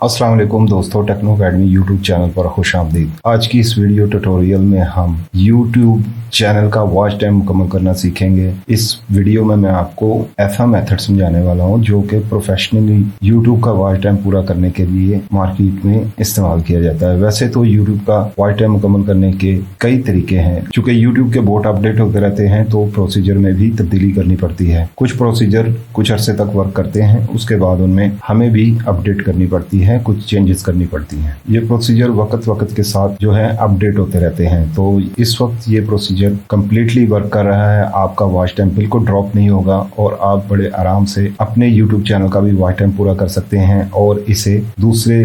अस्सलाम वालेकुम दोस्तों, टेक्नो अकेडमी यूट्यूब चैनल पर खुश आमदीद। आज की इस वीडियो ट्यूटोरियल में हम यूट्यूब चैनल का वॉच टाइम मुकम्मल करना सीखेंगे। इस वीडियो में मैं आपको ऐसा मेथड समझाने वाला हूं जो कि प्रोफेशनली यूट्यूब का वॉच टाइम पूरा करने के लिए मार्केट में इस्तेमाल किया जाता है। वैसे तो यूट्यूब का वॉच टाइम मुकम्मल करने के कई तरीके हैं। चूंकि यूट्यूब के बोट अपडेट होते रहते हैं तो प्रोसीजर में भी तब्दीली करनी पड़ती है। कुछ प्रोसीजर कुछ अरसे तक वर्क करते हैं, उसके बाद उनमें हमें भी अपडेट करनी पड़ती है, कुछ चेंजेस करनी पड़ती हैं। ये प्रोसीजर वक्त के साथ जो है अपडेट होते रहते हैं। तो इस वक्त ये प्रोसीजर कंप्लीटली वर्क कर रहा है। आपका वॉच टाइम बिल्कुल ड्रॉप नहीं होगा और आप बड़े आराम से अपने यूट्यूब चैनल का भी वॉच टाइम पूरा कर सकते हैं और इसे दूसरे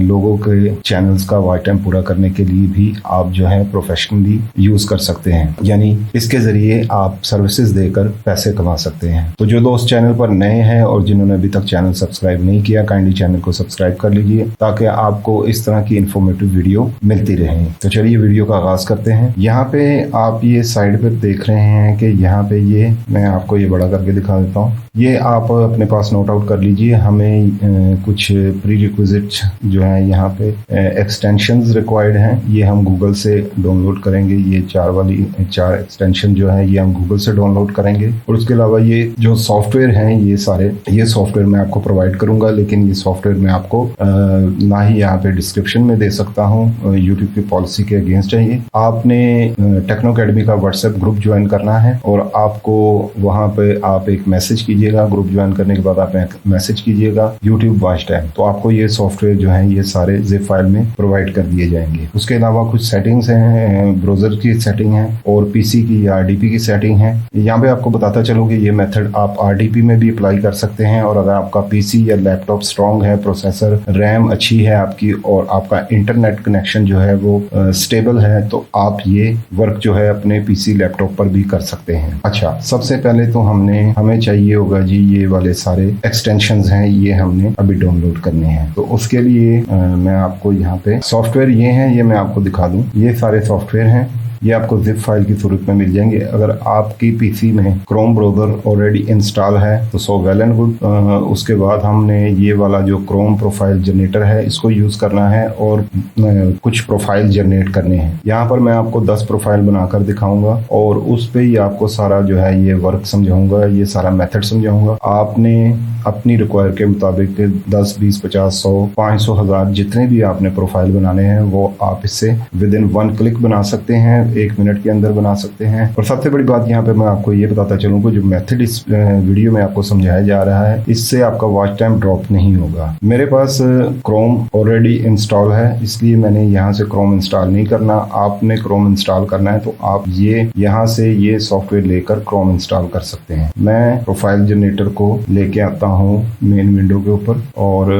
लोगों के चैनल्स का वॉच टाइम पूरा करने के लिए भी आप जो है प्रोफेशनली यूज कर सकते हैं। यानी इसके जरिए आप सर्विसेज देकर पैसे कमा सकते हैं। तो जो दोस्त चैनल पर नए हैं और जिन्होंने अभी तक चैनल सब्सक्राइब नहीं किया, काइंडली चैनल को सब्सक्राइब कर लीजिए ताकि आपको इस तरह की इंफॉर्मेटिव वीडियो मिलती रहे। तो चलिए वीडियो का आगाज करते हैं। यहाँ पे आप ये साइड पे देख रहे हैं कि यहाँ पे ये मैं आपको ये बड़ा करके दिखा देता हूँ। ये आप अपने पास नोट आउट कर लीजिए। हमें कुछ प्री रिक्विजिट जो है यहाँ पे एक्सटेंशंस रिक्वायर्ड हैं, ये हम गूगल से डाउनलोड करेंगे। ये चार एक्सटेंशन जो है ये हम गूगल से डाउनलोड करेंगे। और उसके अलावा ये जो सॉफ्टवेयर हैं ये सॉफ्टवेयर मैं आपको प्रोवाइड करूंगा, लेकिन ये सॉफ्टवेयर मैं आपको ना ही यहाँ पे डिस्क्रिप्शन में दे सकता हूँ। यूट्यूब की पॉलिसी के अगेंस्ट है ये। आपने टेक्नो अकेडमी का व्हाट्सएप ग्रुप ज्वाइन करना है और आपको वहां पे आप एक मैसेज कीजिएगा। ग्रुप ज्वाइन करने के बाद आप मैसेज कीजिएगा यूट्यूब वॉच टाइम, तो आपको ये सॉफ्टवेयर जो है ये सारे जिप फाइल में प्रोवाइड कर दिए जाएंगे। उसके अलावा कुछ सेटिंग्स हैं, ब्राउजर की सेटिंग है और पीसी की या आरडीपी की सेटिंग है। यहाँ पे आपको बताता चलूँ कि ये मेथड आप आरडीपी में भी अप्लाई कर सकते हैं और अगर आपका पीसी या लैपटॉप स्ट्रांग है, प्रोसेसर रैम अच्छी है आपकी और आपका इंटरनेट कनेक्शन जो है वो स्टेबल है, तो आप ये वर्क जो है अपने पीसी लैपटॉप पर भी कर सकते हैं। अच्छा, सबसे पहले तो हमें चाहिए होगा जी ये वाले सारे एक्सटेंशंस हैं, ये हमने अभी डाउनलोड करने हैं। तो उसके लिए मैं आपको यहाँ पे सॉफ्टवेयर ये हैं, ये मैं आपको दिखा दूं। ये सारे सॉफ्टवेयर हैं, ये आपको जिप फाइल की सूरत में मिल जाएंगे। अगर आपकी पीसी में क्रोम ब्राउजर ऑलरेडी इंस्टॉल है तो सो वेल एंड गुड। उसके बाद हमने ये वाला जो क्रोम प्रोफाइल जनरेटर है इसको यूज करना है और कुछ प्रोफाइल जनरेट करने हैं। यहाँ पर मैं आपको 10 प्रोफाइल बनाकर दिखाऊंगा और उस पे ही आपको सारा जो है ये वर्क समझाऊंगा, ये सारा मेथड समझाऊंगा। आपने अपनी रिक्वायर के मुताबिक 10, 20, 50, 100, 500, 1000 जितने भी आपने प्रोफाइल बनाने हैं वो आप इससे विद इन 1 क्लिक बना सकते हैं, 1 मिनट के अंदर बना सकते हैं। और सबसे बड़ी बात यहाँ पे मैं आपको ये बताता चलूँ कि जो मेथड इस वीडियो में आपको समझाया जा रहा है इससे आपका वॉच टाइम ड्रॉप नहीं होगा। मेरे पास क्रोम ऑलरेडी इंस्टॉल है, इसलिए मैंने यहाँ से क्रोम इंस्टॉल नहीं करना। आपने क्रोम इंस्टॉल करना है तो आप ये यहाँ से ये सॉफ्टवेयर लेकर क्रोम इंस्टॉल कर सकते हैं। मैं प्रोफाइल जनरेटर को लेके आता हूँ मेन विंडो के ऊपर और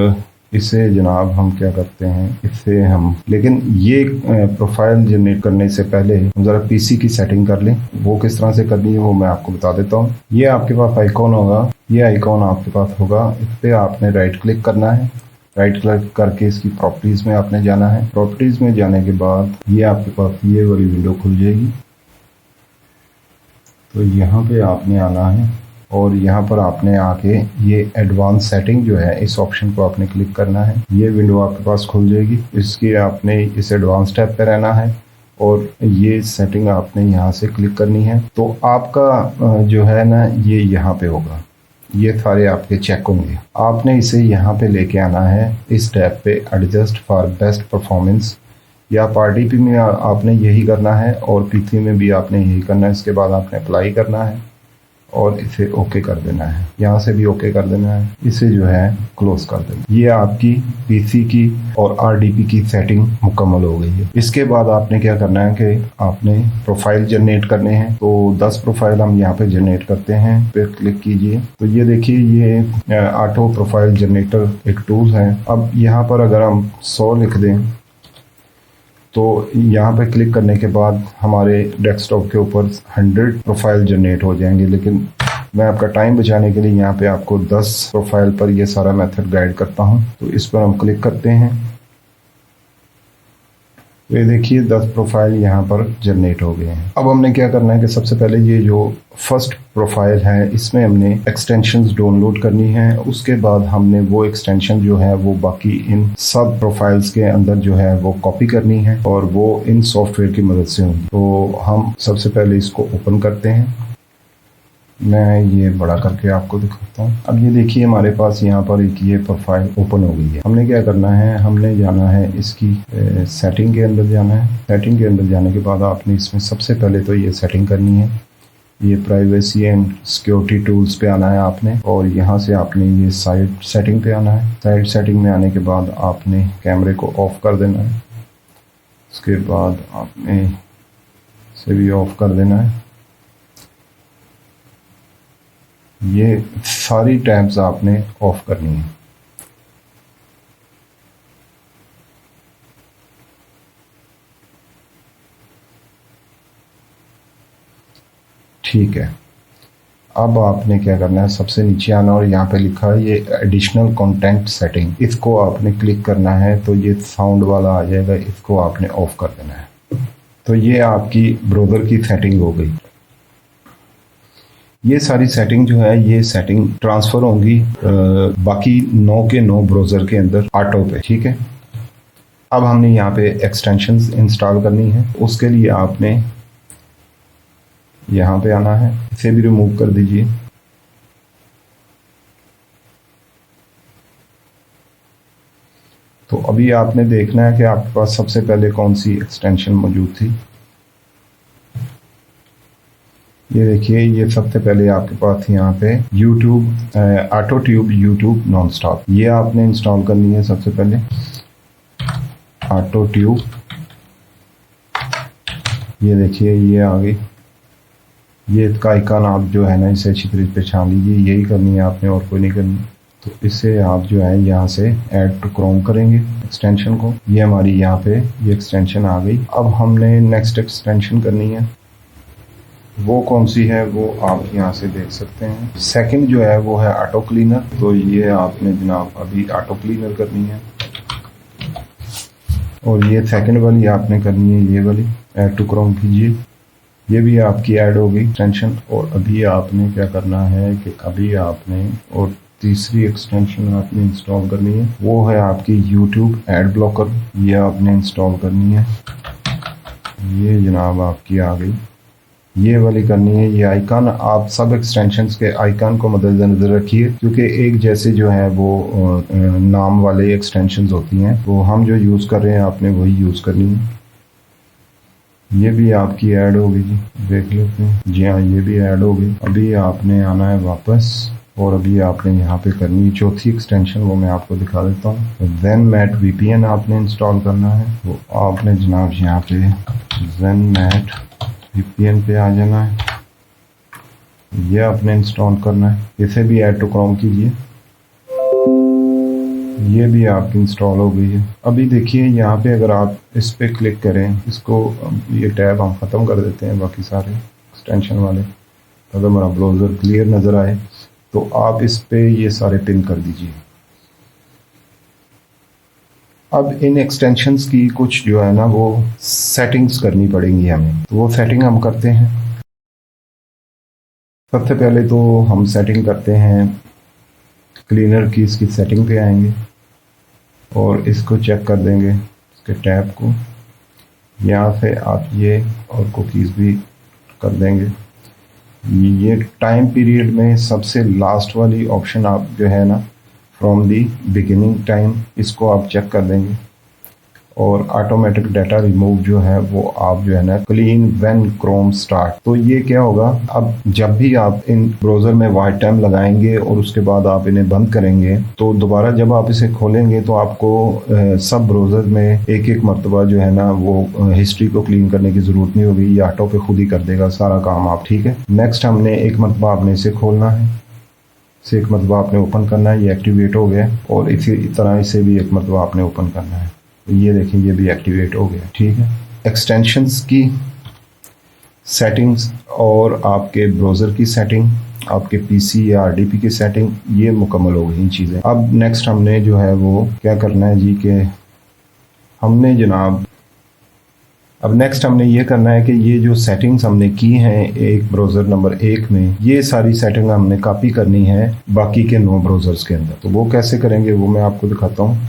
इसे जनाब हम क्या करते हैं, इससे हम लेकिन ये प्रोफाइल जनरेट करने से पहले हम जरा पीसी की सेटिंग कर लें। वो किस तरह से करनी है वो मैं आपको बता देता हूँ। ये आपके पास आइकॉन होगा, ये आइकॉन आपके पास होगा, इस पे आपने राइट क्लिक करना है। राइट क्लिक करके इसकी प्रॉपर्टीज में आपने जाना है। प्रॉपर्टीज में जाने के बाद ये आपके पास ये वाली विंडो खुल जाएगी। तो यहाँ पे आपने आना है और यहाँ पर आपने आके ये एडवांस सेटिंग जो है इस ऑप्शन को आपने क्लिक करना है। ये विंडो आपके पास खुल जाएगी। इसकी आपने इस एडवांस टैब पे रहना है और ये सेटिंग आपने यहाँ से क्लिक करनी है। तो आपका जो है ना ये यहाँ पे होगा, ये सारे आपके चेक होंगे। आपने इसे यहाँ पे लेके आना है इस टैब पे एडजस्ट फॉर बेस्ट परफॉर्मेंस, या आरडीपी में आपने यही करना है और पीसी में भी आपने यही करना है। इसके बाद आपने अप्लाई करना है और इसे ओके कर देना है। यहाँ से भी ओके कर देना है, इसे जो है क्लोज कर देना। ये आपकी पीसी की और आरडीपी की सेटिंग मुकम्मल हो गई है। इसके बाद आपने क्या करना है कि आपने प्रोफाइल जनरेट करने हैं। तो 10 प्रोफाइल हम यहाँ पे जनरेट करते हैं, फिर क्लिक कीजिए। तो ये देखिए ये ऑटो प्रोफाइल जनरेटर एक टूल है। अब यहाँ पर अगर हम 100 लिख दें तो यहाँ पे क्लिक करने के बाद हमारे डेस्कटॉप के ऊपर 100 प्रोफाइल जनरेट हो जाएंगे। लेकिन मैं आपका टाइम बचाने के लिए यहाँ पे आपको 10 प्रोफाइल पर ये सारा मेथड गाइड करता हूँ। तो इस पर हम क्लिक करते हैं तो ये देखिए 10 प्रोफाइल यहाँ पर जनरेट हो गए हैं। अब हमने क्या करना है कि सबसे पहले ये जो फर्स्ट प्रोफाइल है इसमें हमने एक्सटेंशंस डाउनलोड करनी है। उसके बाद हमने वो एक्सटेंशन जो है वो बाकी इन सब प्रोफाइल्स के अंदर जो है वो कॉपी करनी है और वो इन सॉफ्टवेयर की मदद से होगी। तो हम सबसे पहले इसको ओपन करते हैं। मैं ये बड़ा करके आपको दिखाता हूँ। अब ये देखिए हमारे पास यहाँ पर एक ये प्रोफाइल ओपन हो गई है। हमने क्या करना है, हमने जाना है इसकी सेटिंग के अंदर जाना है। सेटिंग के अंदर जाने के बाद आपने इसमें सबसे पहले तो ये सेटिंग करनी है। ये प्राइवेसी एंड सिक्योरिटी टूल्स पे आना है आपने, और यहाँ से आपने ये साइड सेटिंग पे आना है। साइड सेटिंग में आने के बाद आपने कैमरे को ऑफ कर देना है। उसके बाद आपने इसे भी ऑफ कर देना है। ये सारी टैब्स आपने ऑफ करनी है। ठीक है, अब आपने क्या करना है, सबसे नीचे आना और यहाँ पे लिखा है ये एडिशनल कंटेंट सेटिंग, इसको आपने क्लिक करना है। तो ये साउंड वाला आ जाएगा, इसको आपने ऑफ कर देना है। तो ये आपकी ब्राउज़र की सेटिंग हो गई। ये सारी सेटिंग जो है ये सेटिंग ट्रांसफ़र होंगी बाकी 9 के 9 ब्राउज़र के अंदर ऑटो पे। ठीक है, अब हमने यहाँ पे एक्सटेंशंस इंस्टॉल करनी है। उसके लिए आपने यहाँ पे आना है, इसे भी रिमूव कर दीजिए। तो अभी आपने देखना है कि आपके पास सबसे पहले कौन सी एक्सटेंशन मौजूद थी। ये देखिए, ये सबसे पहले आपके पास यहाँ पे YouTube auto tube YouTube non stop, ये आपने इंस्टॉल करनी है सबसे पहले। ऑटो ट्यूब, ये देखिए ये आ गई। ये इसका आइकन आप जो है ना इसे अच्छी तरीके से पहचान लीजिए, यही करनी है आपने और कोई नहीं करनी। तो इसे आप जो है यहाँ से ऐड टू क्रोम करेंगे एक्सटेंशन को। ये हमारी यहाँ पे ये एक्सटेंशन आ गई। अब हमने नेक्स्ट एक्सटेंशन करनी है, वो कौन सी है वो आप यहाँ से देख सकते हैं। सेकंड जो है वो है ऑटो क्लीनर। तो ये आपने जनाब अभी ऑटो क्लीनर करनी है, और ये सेकंड वाली आपने करनी है, ये वाली ऐड टू क्रोम कीजिए। ये भी आपकी ऐड होगी एक्सटेंशन। और अभी आपने क्या करना है कि अभी आपने और तीसरी एक्सटेंशन आपने इंस्टॉल करनी है, वो है आपकी YouTube एड ब्लॉकर। ये आपने इंस्टॉल करनी है। ये जनाब आपकी आ गई, ये वाली करनी है। ये आइकन आप सब एक्सटेंशंस के आइकन को मद्देनजर रखिए, क्योंकि एक जैसे जो है वो नाम वाले एक्सटेंशंस होती हैं, तो हम जो यूज़ कर रहे हैं आपने वही यूज़ करनी है। ये भी आपकी ऐड होगी जी, देख लेते हैं। जी हाँ, ये भी ऐड होगी। अभी आपने आना है वापस, और अभी आपने यहाँ पे करनी है चौथी एक्सटेंशन, वो मैं आपको दिखा देता हूँ। ZenMat VPN आपने इंस्टॉल करना है। तो आपने जनाब यहाँ पे ZenMat VPN पे आ जाना है, ये आपने इंस्टॉल करना है। इसे भी ऐड टू क्रोम कीजिए, ये भी आपकी इंस्टॉल हो गई है। अभी देखिए यहाँ पे अगर आप इस पे क्लिक करें, इसको ये टैब हम ख़त्म कर देते हैं बाकी सारे एक्सटेंशन वाले, अगर हमारा ब्राउज़र क्लियर नज़र आए तो आप इस पे ये सारे पिन कर दीजिए। अब इन एक्सटेंशंस की कुछ जो है ना वो सेटिंग्स करनी पड़ेंगी हमें, तो वो सेटिंग हम करते हैं। सबसे पहले तो हम सेटिंग करते हैं क्लीनर की, इसकी सेटिंग पे आएंगे और इसको चेक कर देंगे, इसके टैब को। यहाँ से आप ये और कुकीज़ भी कर देंगे। ये टाइम पीरियड में सबसे लास्ट वाली ऑप्शन आप जो है ना फ्रॉम दी बिगिनिंग टाइम, इसको आप चेक कर देंगे। और ऑटोमेटिक डाटा रिमूव जो है वो आप जो है ना क्लीन व्हेन क्रोम स्टार्ट। तो ये क्या होगा, अब जब भी आप इन ब्राउज़र में वाइट टाइम लगाएंगे और उसके बाद आप इन्हें बंद करेंगे, तो दोबारा जब आप इसे खोलेंगे तो आपको सब ब्राउज़र में एक एक मरतबा जो है ना वो हिस्ट्री को क्लीन करने की ज़रूरत नहीं होगी, ये ऑटो पे खुद ही कर देगा सारा काम आप। ठीक है, नेक्स्ट हमने एक मरतबा आपने इसे खोलना है, इसे एक मरतबा आपने ओपन करना है, ये एक्टिवेट हो गया। और इसी तरह इसे भी एक मरतबा आपने ओपन करना है, ये देखें ये भी एक्टिवेट हो गया। ठीक है, एक्सटेंशंस की सेटिंग्स और आपके ब्राउज़र की सेटिंग, आपके पीसी या आरडीपी की सेटिंग, ये मुकम्मल हो गई चीज़ें। अब नेक्स्ट हमने जो है वो क्या करना है जी, कि हमने जनाब अब नेक्स्ट हमने ये करना है कि ये जो सेटिंग्स हमने की हैं एक ब्राउज़र नंबर 1 में, ये सारी सेटिंग हमने कॉपी करनी है बाकी के 9 ब्राउज़र्स के अंदर। तो वो कैसे करेंगे वो मैं आपको दिखाता हूँ।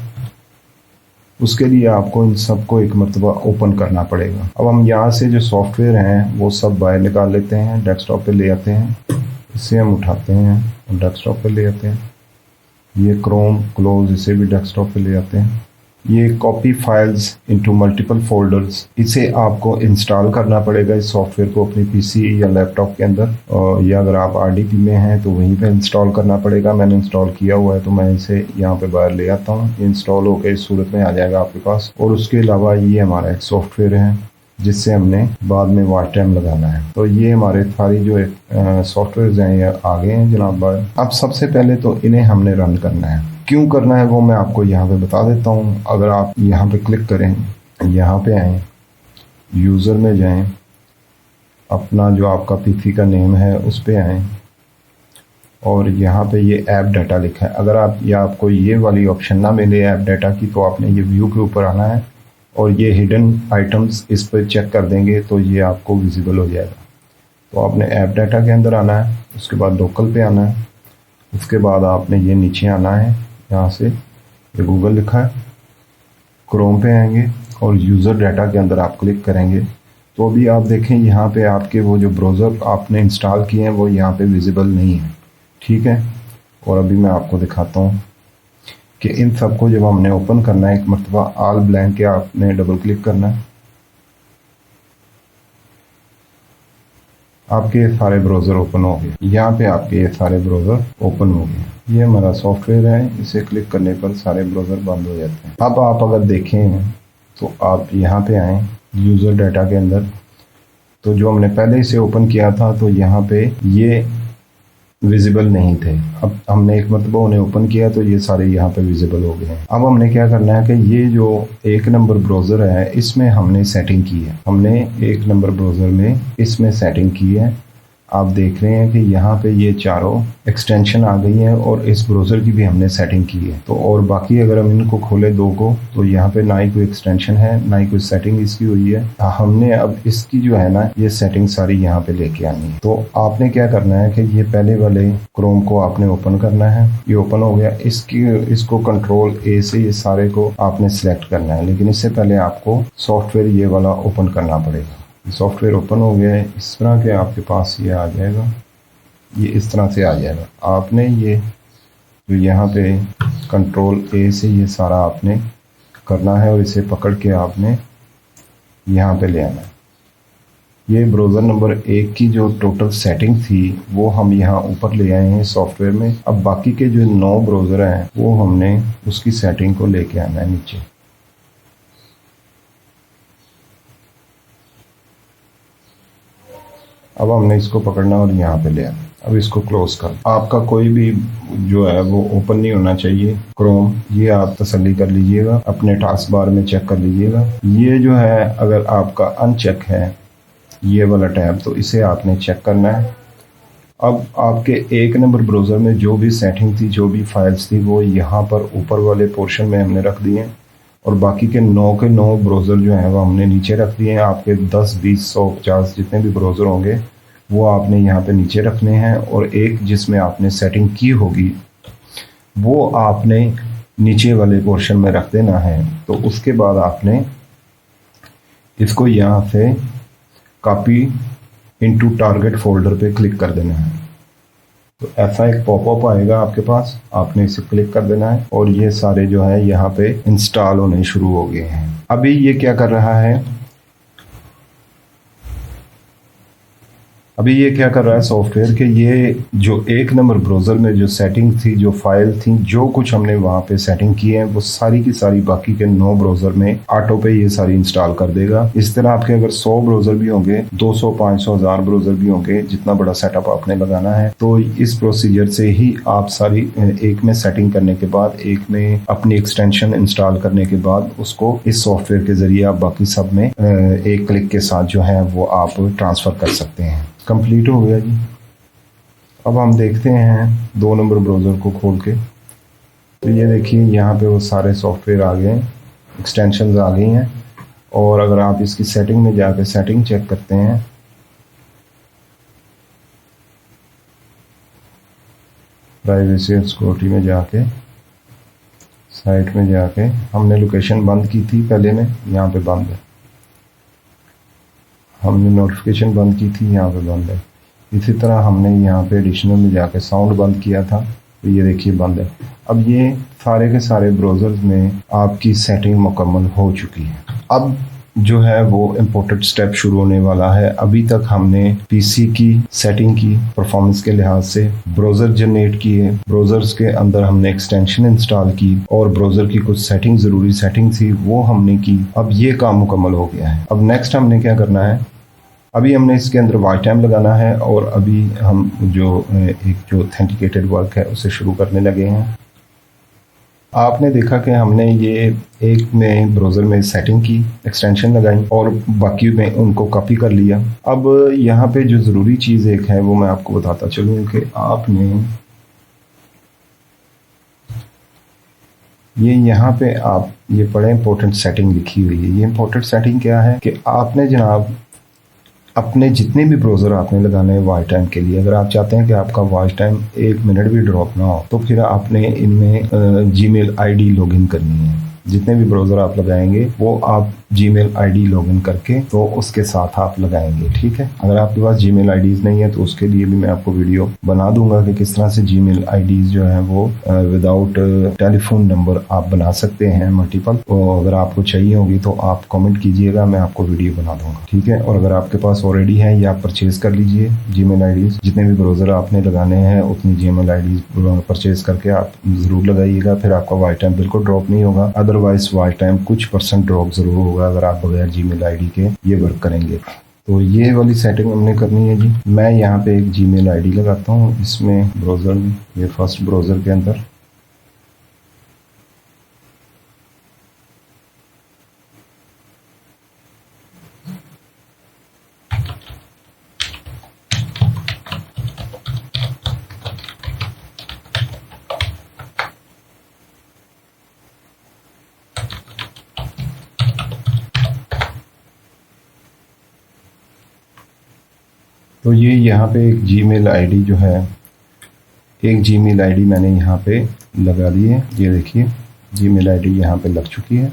उसके लिए आपको इन सबको एक मरतबा ओपन करना पड़ेगा। अब हम यहाँ से जो सॉफ्टवेयर हैं वो सब बाहर निकाल लेते हैं, डेस्कटॉप पे ले आते हैं, इसे हम उठाते हैं और डेस्कटॉप पे ले आते हैं। ये क्रोम क्लोज, इसे भी डेस्कटॉप पे ले आते हैं। ये copy files into multiple folders, इसे आपको इंस्टॉल करना पड़ेगा इस सॉफ्टवेयर को अपनी पीसी या लैपटॉप के अंदर, और या अगर आप आरडीपी में हैं तो वहीं पे इंस्टॉल करना पड़ेगा। मैंने इंस्टॉल किया हुआ है तो मैं इसे यहाँ पे बाहर ले आता हूँ। इंस्टॉल होकर इस सूरत में आ जाएगा आपके पास। और उसके अलावा ये हमारा एक सॉफ्टवेयर है जिससे हमने बाद में वॉच टाइम लगाना है। तो ये हमारे सारी जो सॉफ्टवेयर हैं ये आ गए हैं जनाब बाहर। अब सबसे पहले तो इन्हें हमने रन करना है। क्यों करना है वो मैं आपको यहाँ पे बता देता हूँ। अगर आप यहाँ पे क्लिक करें, यहाँ पे आएँ, यूज़र में जाएं, अपना जो आपका पीसी का नेम है उस पे आएँ और यहाँ पे ये ऐप डाटा लिखा है। अगर आप या आपको ये वाली ऑप्शन ना मिले ऐप डाटा की तो आपने ये व्यू के ऊपर आना है और ये हिडन आइटम्स इस पर चेक कर देंगे तो ये आपको विजिबल हो जाएगा। तो आपने ऐप डाटा के अंदर आना है, उसके बाद लोकल पे आना है, उसके बाद आपने ये नीचे आना है, यहाँ से ये गूगल लिखा है, क्रोम पे आएंगे और यूज़र डाटा के अंदर आप क्लिक करेंगे तो अभी आप देखें यहाँ पे आपके वो जो ब्राउज़र आपने इंस्टॉल किए हैं वो यहाँ पे विजिबल नहीं है, ठीक है। और अभी मैं आपको दिखाता हूँ कि इन सबको जब हमने ओपन करना है एक मरतबा ऑल ब्लैंक के आपने डबल क्लिक करना है, आपके ये सारे ब्राउज़र ओपन हो गए। यहाँ पे आपके ये सारे ब्राउज़र ओपन हो गए। ये हमारा सॉफ्टवेयर है, इसे क्लिक करने पर सारे ब्राउज़र बंद हो जाते हैं। अब आप अगर देखें तो आप यहाँ पे आएँ यूज़र डाटा के अंदर, तो जो हमने पहले इसे ओपन किया था तो यहाँ पे ये विजिबल नहीं थे। अब हमने एक मरतबा उन्हें ओपन किया तो ये सारे यहाँ पे विजिबल हो गए हैं। अब हमने क्या करना है कि ये जो 1 नंबर ब्राउज़र है इसमें हमने सेटिंग की है। हमने 1 नंबर ब्राउज़र में इसमें सेटिंग की है। आप देख रहे हैं कि यहाँ पे ये चारों एक्सटेंशन आ गई हैं और इस ब्राउज़र की भी हमने सेटिंग की है। तो और बाकी अगर हम इनको खोले दो को तो यहाँ पे ना ही कोई एक्सटेंशन है ना ही कोई सेटिंग इसकी हुई है। हमने अब इसकी जो है ना ये सेटिंग सारी यहाँ पे लेके आनी है। तो आपने क्या करना है कि ये पहले वाले क्रोम को आपने ओपन करना है, ये ओपन हो गया। इसको कंट्रोल ए से ये सारे को आपने सिलेक्ट करना है, लेकिन इससे पहले आपको सॉफ्टवेयर ये वाला ओपन करना पड़ेगा। सॉफ्टवेयर ओपन हो गया है, इस तरह के आपके पास ये आ जाएगा, ये इस तरह से आ जाएगा। आपने ये जो यहाँ पे कंट्रोल ए से ये सारा आपने करना है और इसे पकड़ के आपने यहाँ पे ले आना है। ये ब्राउज़र नंबर 1 की जो टोटल सेटिंग थी वो हम यहाँ ऊपर ले आए हैं सॉफ्टवेयर में। अब बाकी के जो 9 ब्राउज़र हैं वो हमने उसकी सेटिंग को लेके आना है नीचे। अब हमने इसको पकड़ना और यहाँ पे ले आना। अब इसको क्लोज कर। आपका कोई भी जो है वो ओपन नहीं होना चाहिए क्रोम, ये आप तसल्ली कर लीजिएगा, अपने टास्क बार में चेक कर लीजिएगा। ये जो है अगर आपका अनचेक है ये वाला टैब तो इसे आपने चेक करना है। अब आपके 1 नंबर ब्राउज़र में जो भी सेटिंग थी, जो भी फाइल्स थी वो यहाँ पर ऊपर वाले पोर्शन में हमने रख दिए हैं और बाकी के 9 के 9 ब्राउज़र जो हैं वो हमने नीचे रख दिए हैं। आपके 10, 20, 100, 50 जितने भी ब्राउज़र होंगे वो आपने यहाँ पे नीचे रखने हैं और एक जिसमें आपने सेटिंग की होगी वो आपने नीचे वाले पोर्शन में रख देना है। तो उसके बाद आपने इसको यहाँ से कॉपी इनटू टारगेट फोल्डर पे क्लिक कर देना है। तो ऐसा एक पॉपअप आएगा आपके पास, आपने इसे क्लिक कर देना है और ये सारे जो है यहाँ पे इंस्टॉल होने शुरू हो गए हैं। अभी ये क्या कर रहा है, अभी ये क्या कर रहा है सॉफ्टवेयर के ये जो 1 नंबर ब्राउज़र में जो सेटिंग थी, जो फाइल थी, जो कुछ हमने वहाँ पे सेटिंग की है वो सारी की सारी बाकी के 9 ब्राउज़र में ऑटो पे ये सारी इंस्टॉल कर देगा। इस तरह आपके अगर 100 ब्राउज़र भी होंगे, 200, 500, 1000 ब्राउज़र भी होंगे, जितना बड़ा सेटअप आपने लगाना है, तो इस प्रोसीजर से ही आप सारी एक में सेटिंग करने के बाद, एक में अपनी एक्सटेंशन इंस्टॉल करने के बाद उसको इस सॉफ्टवेयर के ज़रिए आप बाकी सब में एक क्लिक के साथ जो है वो आप ट्रांसफ़र कर सकते हैं। कंप्लीट हो गया जी। अब हम देखते हैं 2 नंबर ब्राउज़र को खोल के, तो ये देखिए यहाँ पे वो सारे सॉफ्टवेयर आ गए हैं, एक्सटेंशंस आ गई हैं। और अगर आप इसकी सेटिंग में जाकर सेटिंग चेक करते हैं, प्राइवेसी और सिक्योरिटी में जाके साइट में जाके हमने लोकेशन बंद की थी पहले में, यहाँ पे बंद है। हमने नोटिफिकेशन बंद की थी, यहाँ पे बंद है। इसी तरह हमने यहाँ पे एडिशनल में जाके साउंड बंद किया था, तो ये देखिए बंद है। अब ये सारे के सारे ब्राउज़र्स में आपकी सेटिंग मुकम्मल हो चुकी है। अब जो है वो इम्पोर्टेंट स्टेप शुरू होने वाला है। अभी तक हमने पीसी की सेटिंग की, परफॉर्मेंस के लिहाज से ब्राउज़र जनरेट किए, ब्राउज़र्स के अंदर हमने एक्सटेंशन इंस्टॉल की और ब्राउज़र की कुछ सेटिंग, ज़रूरी सेटिंग थी वो हमने की। अब ये काम मुकम्मल हो गया है। अब नेक्स्ट हमने क्या करना है, अभी हमने इसके अंदर वॉच टाइम लगाना है और अभी हम जो ऑथेंटिकेटेड वर्क है उसे शुरू करने लगे हैं। आपने देखा कि हमने ये एक में ब्राउज़र में सेटिंग की, एक्सटेंशन लगाई और बाकी में उनको कॉपी कर लिया। अब यहाँ पे जो ज़रूरी चीज़ एक है वो मैं आपको बताता चलूँ कि आपने ये यहाँ पे आप ये पढ़े इंपॉर्टेंट सेटिंग लिखी हुई है। ये इंपॉर्टेंट सेटिंग क्या है कि आपने जनाब अपने जितने भी ब्राउज़र आपने लगाने हैं वॉच टाइम के लिए, अगर आप चाहते हैं कि आपका वॉच टाइम 1 मिनट भी ड्रॉप ना हो, तो फिर आपने इनमें जीमेल आईडी लॉगिन करनी है। जितने भी ब्राउज़र आप लगाएंगे वो आप जीमेल आईडी लॉगिन करके तो उसके साथ आप लगाएंगे, ठीक है। अगर आपके पास जीमेल आईडीज़ नहीं है तो उसके लिए भी मैं आपको वीडियो बना दूंगा कि किस तरह से जीमेल आईडीज़ जो है वो विदाउट टेलीफोन नंबर आप बना सकते हैं मल्टीपल। तो अगर आपको चाहिए होगी तो आप कमेंट कीजिएगा, मैं आपको वीडियो बना दूंगा, ठीक है। और अगर आपके पास ऑलरेडी है या आप परचेज कर लीजिए जीमेल आईडीज़। जितने भी ब्राउज़र आपने लगाने हैं उतनी जीमेल आईडीज़ परचेज करके आप ज़रूर लगाइएगा, फिर आपका वॉच टाइम बिल्कुल ड्रॉप नहीं होगा। अदरवाइज वॉच टाइम कुछ % ड्रॉप ज़रूर होगा अगर आप बगैर जीमेल आईडी के ये वर्क करेंगे। तो ये वाली सेटिंग हमने करनी है जी। मैं यहाँ पे एक जीमेल आईडी लगाता हूँ इसमें ब्राउज़र में, ये फर्स्ट ब्राउज़र के अंदर। तो ये यहाँ पे एक जीमेल आईडी जो है, एक जीमेल आईडी मैंने यहाँ पे लगा दी है। ये देखिए जीमेल आईडी यहाँ पे लग चुकी है।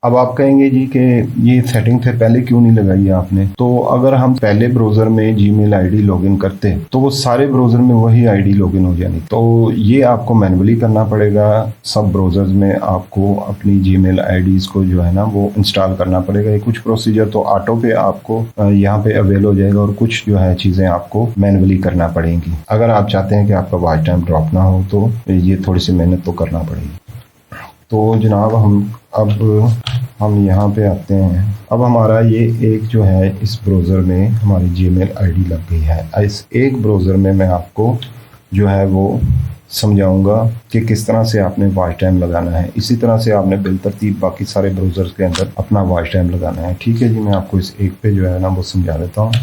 अब आप कहेंगे जी कि ये सेटिंग से पहले क्यों नहीं लगाई आपने? तो अगर हम पहले ब्राउज़र में जीमेल आईडी लॉगिन करते तो वो सारे ब्राउज़र में वही आईडी लॉगिन हो जानी। तो ये आपको मैन्युअली करना पड़ेगा। सब ब्राउज़र्स में आपको अपनी जीमेल आईडीज़ को जो है ना वो इंस्टॉल करना पड़ेगा। ये कुछ प्रोसीजर तो ऑटो पे आपको यहाँ पे अवेल हो जाएगा और कुछ जो है चीज़ें आपको मैन्युअली करना पड़ेंगी। अगर आप चाहते हैं कि आपका वॉच टाइम ड्रॉप ना हो तो ये थोड़ी सी मेहनत तो करना पड़ेगी। तो जनाब हम यहाँ पे आते हैं। अब हमारा ये एक जो है इस ब्राउज़र में हमारी जीमेल आईडी लग गई है। इस एक ब्राउज़र में मैं आपको जो है वो समझाऊंगा कि किस तरह से आपने वॉच टाइम लगाना है। इसी तरह से आपने बिलतरतीब बाकी सारे ब्राउज़र्स के अंदर अपना वॉच टाइम लगाना है, ठीक है जी। मैं आपको इस एक पे जो है ना वो समझा देता हूँ।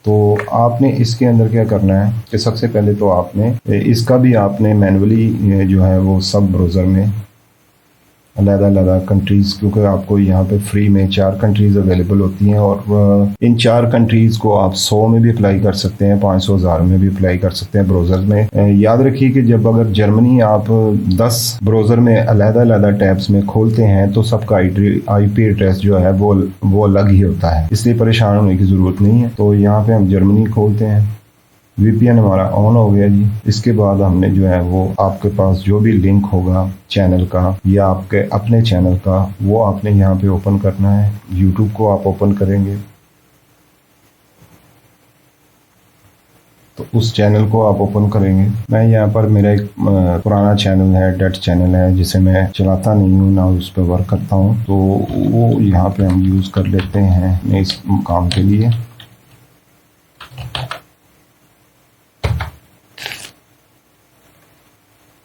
तो आपने इसके अंदर क्या करना है कि सबसे पहले तो आपने इसका भी आपने मैनुअली जो है वो सब ब्राउज़र में अलग-अलग कंट्रीज़, क्योंकि आपको यहाँ पे फ्री में 4 कंट्रीज़ अवेलेबल होती हैं और इन 4 कंट्रीज़ को आप 100 में भी अप्लाई कर सकते हैं, 500, 1000 में भी अप्लाई कर सकते हैं ब्राउज़र में। याद रखिए कि जब अगर जर्मनी आप 10 ब्राउज़र में अलग-अलग टैब्स में खोलते हैं तो सबका IP एड्रेस जो है वो अलग ही होता है, इसलिए परेशान होने की ज़रूरत नहीं है। तो यहाँ पे हम जर्मनी खोलते हैं, VPN हमारा ऑन हो गया जी। इसके बाद हमने जो है वो आपके पास जो भी लिंक होगा चैनल का या आपके अपने चैनल का वो आपने यहाँ पे ओपन करना है। YouTube को आप ओपन करेंगे तो उस चैनल को आप ओपन करेंगे। मैं यहाँ पर मेरा एक पुराना चैनल है, डेड चैनल है, जिसे मैं चलाता नहीं हूँ ना उस पर वर्क करता हूँ, तो वो यहाँ पे हम यूज़ कर लेते हैं इस काम के लिए।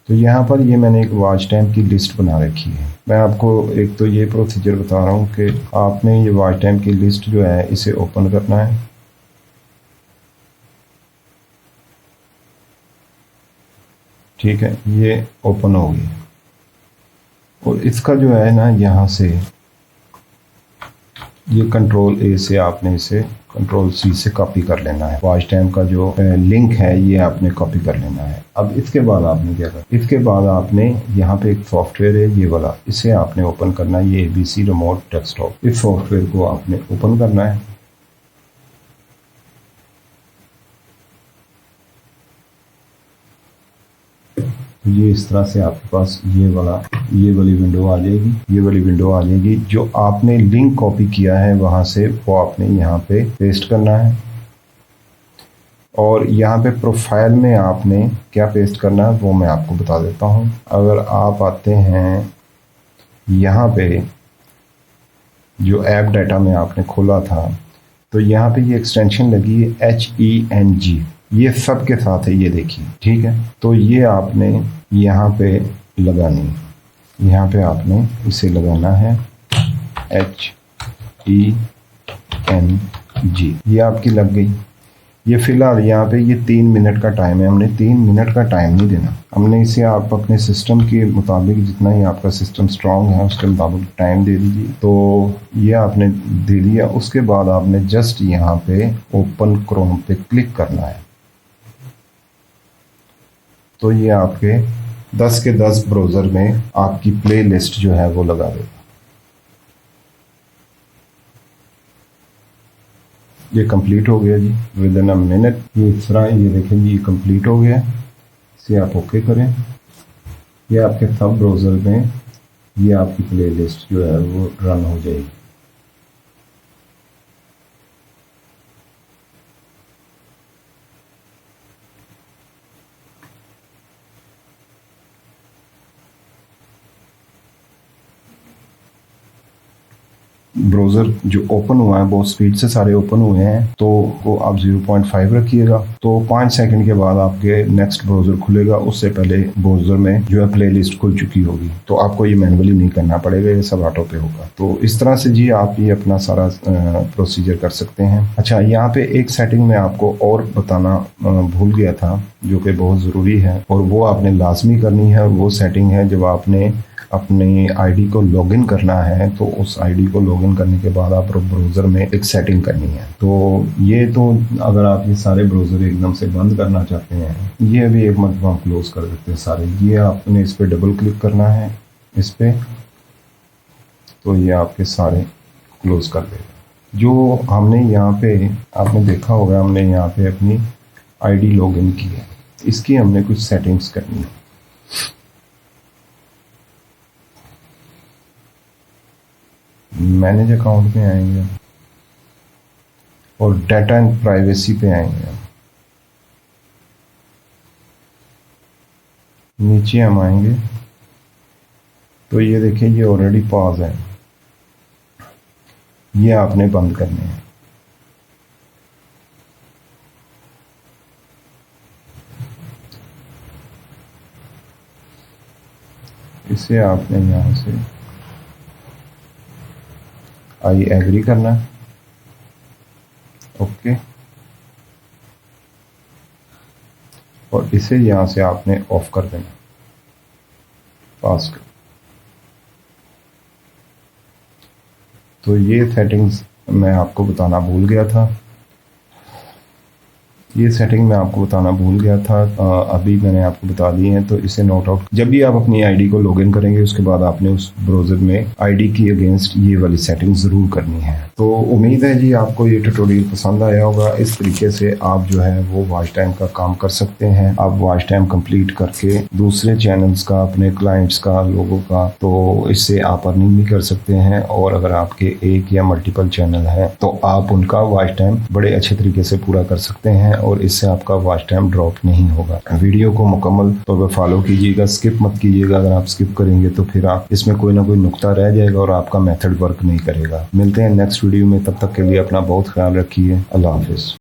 तो यहाँ पर ये मैंने एक वॉच टाइम की लिस्ट बना रखी है। मैं आपको एक तो ये प्रोसीजर बता रहा हूँ कि आपने ये वॉच टाइम की लिस्ट जो है इसे ओपन करना है। ठीक है, ये ओपन हो गई और इसका जो है ना यहाँ से ये कंट्रोल ए से आपने इसे कंट्रोल सी से कॉपी कर लेना है। वॉच टाइम का जो लिंक है ये आपने कॉपी कर लेना है। अब इसके बाद आपने क्या करना, इसके बाद आपने यहाँ पे एक सॉफ्टवेयर है ये वाला, इसे आपने ओपन करना है। ये ABC रिमोट डेस्कटॉप, इस सॉफ्टवेयर को आपने ओपन करना है। ये इस तरह से आपके पास ये वाली विंडो आ जाएगी। ये वाली विंडो आ जाएगी। जो आपने लिंक कॉपी किया है वहां से वो आपने यहाँ पे पेस्ट करना है। और यहाँ पे प्रोफाइल में आपने क्या पेस्ट करना है वो मैं आपको बता देता हूँ। अगर आप आते हैं यहाँ पे जो ऐप डाटा में आपने खोला था, तो यहाँ पे ये एक्सटेंशन लगी है HENG, ये सब के साथ है, ये देखिए, ठीक है। तो ये आपने यहाँ पे लगानी, यहाँ पे आपने इसे लगाना है HENG, ये आपकी लग गई। ये फिलहाल यहाँ पे ये 3 मिनट का टाइम है, हमने 3 मिनट का टाइम नहीं देना, हमने इसे आप अपने सिस्टम के मुताबिक, जितना ही आपका सिस्टम स्ट्रांग है उसके मुताबिक टाइम दे दीजिए। तो ये आपने दे दिया। उसके बाद आपने जस्ट यहाँ पे ओपन क्रोम पे क्लिक करना है। तो ये आपके 10 के 10 ब्राउज़र में आपकी प्ले लिस्ट जो है वो लगा देगा। ये कंप्लीट हो गया जी विद इन अ मिनट। ये इस तरह, ये देखें जी, ये कंप्लीट हो गया। इसे आप ओके करें। ये आपके सब ब्राउज़र में ये आपकी प्ले लिस्ट जो है वो रन हो जाएगी। ब्राउज़र जो ओपन हुआ है बहुत स्पीड से सारे ओपन हुए हैं, तो वो आप 0.5 रखिएगा। तो 5 सेकंड के बाद आपके नेक्स्ट ब्राउज़र खुलेगा, उससे पहले ब्राउज़र में जो है प्ले लिस्ट खुल चुकी होगी। तो आपको ये मैनुअली नहीं करना पड़ेगा, ये सब ऑटो पे होगा। तो इस तरह से जी आप ये अपना सारा प्रोसीजर कर सकते हैं। अच्छा, यहाँ पे एक सेटिंग में आपको और बताना भूल गया था जो कि बहुत ज़रूरी है, और वो आपने लाजमी करनी है। वो सेटिंग है जब आपने अपनी आईडी को लॉगिन करना है, तो उस आईडी को लॉगिन करने के बाद आप ब्राउज़र में एक सेटिंग करनी है। तो ये तो अगर आप ये सारे ब्राउज़र एकदम से बंद करना चाहते हैं, ये अभी एक मरतबा हम क्लोज कर देते हैं सारे। ये आपने इस पर डबल क्लिक करना है, इस पर, तो ये आपके सारे क्लोज कर देगा। जो हमने यहाँ पे आपने देखा होगा, हमने यहाँ पे अपनी आईडी लॉगिन की है, इसकी हमने कुछ सेटिंग्स करनी है। मैनेज अकाउंट पे आएंगे और डाटा एंड प्राइवेसी पे आएंगे। नीचे हम आएंगे तो ये देखिए, ये ऑलरेडी पॉज है, ये आपने बंद करने हैं। इसे आपने यहां से आई एग्री करना है, ओके, और इसे यहां से आपने ऑफ कर देना, पास कर। तो ये सेटिंग्स मैं आपको बताना भूल गया था, ये सेटिंग मैं आपको बताना भूल गया था, अभी मैंने आपको बता दी है। तो इसे नोट आउट, जब भी आप अपनी आईडी को लॉगिन करेंगे उसके बाद आपने उस ब्राउज़र में आईडी की अगेंस्ट ये वाली सेटिंग ज़रूर करनी है। तो उम्मीद है जी आपको ये ट्यूटोरियल पसंद आया होगा। इस तरीके से आप जो है वो वॉच टाइम का काम कर सकते हैं। आप वॉच टाइम कंप्लीट करके दूसरे चैनल्स का, अपने क्लाइंट्स का, लोगों का, तो इससे आप अर्निंग भी कर सकते हैं। और अगर आपके एक या मल्टीपल चैनल हैं तो आप उनका वॉच टाइम बड़े अच्छे तरीके से पूरा कर सकते हैं और इससे आपका वॉच टाइम ड्रॉप नहीं होगा। वीडियो को मुकम्मल तौर पर फॉलो कीजिएगा, स्किप मत कीजिएगा। अगर आप स्किप करेंगे तो फिर आप इसमें कोई ना कोई नुक्ता रह जाएगा और आपका मेथड वर्क नहीं करेगा। मिलते हैं नेक्स्ट वीडियो में, तब तक के लिए अपना बहुत ख्याल रखिए। अल्लाह हाफिज।